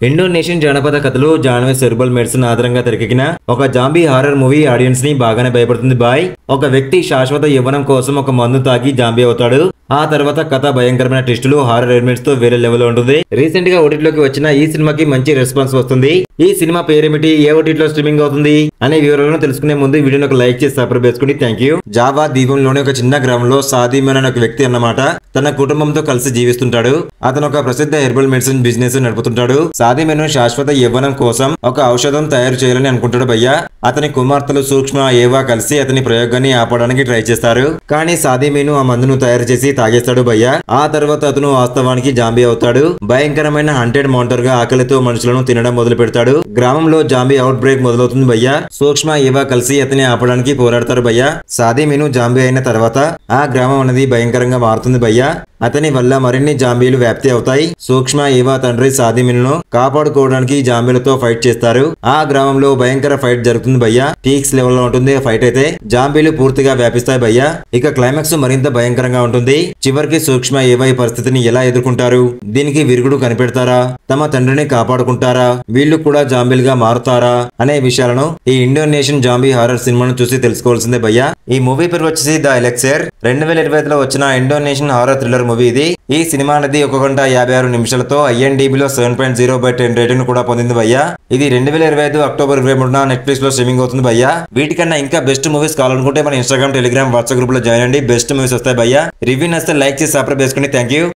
Indonesian జానపద కథలు జాన్వే cerebral medicine ఆధారంగా తెరకెక్కిన ఒక జాంబీ హారర్ మూవీ ఆడియన్స్ ని బాగానే భయపడుతుంది బాయ్. ఒక వ్యక్తి శాశ్వత యవ్వనం కోసం ఒక మందు తాగి జాంబీ అవుతాడు. ఆ తర్వాత కథ భయంకరమైన ట్విస్టులు హారర్ ఎలిమెంట్స్ తో వేరే లెవెల్ లో ఉంటుంది. రీసెంట్ గా ఓటీటీలోకి వచ్చిన ఈ సినిమాకి మంచి రెస్పాన్స్ వస్తుంది. ఈ సినిమా పేరేమిటి, ఏ ఓటీటీలో స్ట్రీమింగ్ అవుతుంది అనే వివరాలను తెలుసుకునే ముందు వీడియోని ఒక లైక్ చేసి సబ్స్క్రైబ్ చేసుకోండి. Thank you. జావా ద్వీపంలోని ఒక చిన్న గ్రామంలో సాదిమన్ అనే ఒక వ్యక్తి అన్నమాట తన కుటుంబంతో కలిసి జీవిస్తుంటాడు. అతను ఒక ప్రసిద్ధ హెర్బల్ మెడిసిన్ బిజినెస్ నడుపుతుంటాడు. సాదిమన్ శాశ్వత యవ్వనం కోసం ఒక ఔషధం తయారు చేయాలని అనుకుంటాడు భయ్య. అతని కుమార్తెలు సూక్ష్మ ఏవా కలిసి అతని ప్రయోగాన్ని ఆపడానికి ట్రై చేస్తారు. కానీ సాదిమేను ఆ మందును తయారు చేసి తాగేస్తాడు భయ్య. ఆ తర్వాత అతను వాస్తవానికి జాంబీ అవుతాడు. భయంకరమైన హంటెడ్ మాంటర్ గా ఆకలితో మనుషులను తినడం మొదలు పెడతాడు. గ్రామంలో జాంబీ అవుట్ బ్రేక్ మొదలవుతుంది భయ్య. సూక్ష్మ ఏవా కలిసి అతని ఆపడానికి పోరాడతారు భయ్య. సాదిమేను జాంబీ అయిన తర్వాత ఆ గ్రామం అనేది భయంకరంగా మారుతుంది భయ్య. అతని వల్ల మరిన్ని జాంబీలు వ్యాప్తి అవుతాయి. సూక్ష్మ ఏవా తండ్రి సాదిమిన్ను కాపాడుకోవడానికి జాంబీలతో ఫైట్ చేస్తారు. ఆ గ్రామంలో భయంకర ఫైట్ జరుగుతుంది భయ్య. పీక్స్ లెవెల్ లో ఉంటుంది ఫైట్ అయితే. జాంబీలు పూర్తిగా వ్యాపిస్తాయి భయ్య. ఇక క్లైమాక్స్ మరింత భయంకరంగా ఉంటుంది. చివరికి సూక్ష్మ ఏవా ఈ పరిస్థితిని ఎలా ఎదుర్కొంటారు, దీనికి విరుగుడు కనిపెడతారా, తమ తండ్రిని కాపాడుకుంటారా, వీళ్ళు కూడా జాంబీలుగా మారుతారా అనే విషయాలను ఈ ఇండోనేషియన్ జాంబీ హారర్ సినిమాను చూసి తెలుసుకోవాల్సిందే భయ్య. ఈ మూవీ పేరు వచ్చేసి ద ఎలెక్సర్. 2025లో వచ్చిన ఇండోనేషియన్ హారర్ థ్రిల్లర్ మూవీ ఇది. ఈ సినిమా అనేది 1 గంట 56 నిమిషాలతో IMDbలో 7.0/10 రేటింగ్ కూడా పొందింది భయ్య. ఇది 2025 అక్టోబర్ 23న నెట్ఫ్లిక్స్ లో స్ట్రీమింగ్ అవుతుంది భయ్య. వీటికన్నా ఇంకా బెస్ట్ మూవీస్ కావాలనుకుంటే మన ఇన్స్టాగ్రామ్, టెలిగ్రామ్, వాట్సాప్ గ్రూప్ లో జాయిన్ అండి. బెస్ట్ మూవీస్ వస్తాయి భయ్య. రివ్యూ నచ్చితే లైక్ చేసి సబ్స్క్రైబ్ చేసుకోండి. Thank you.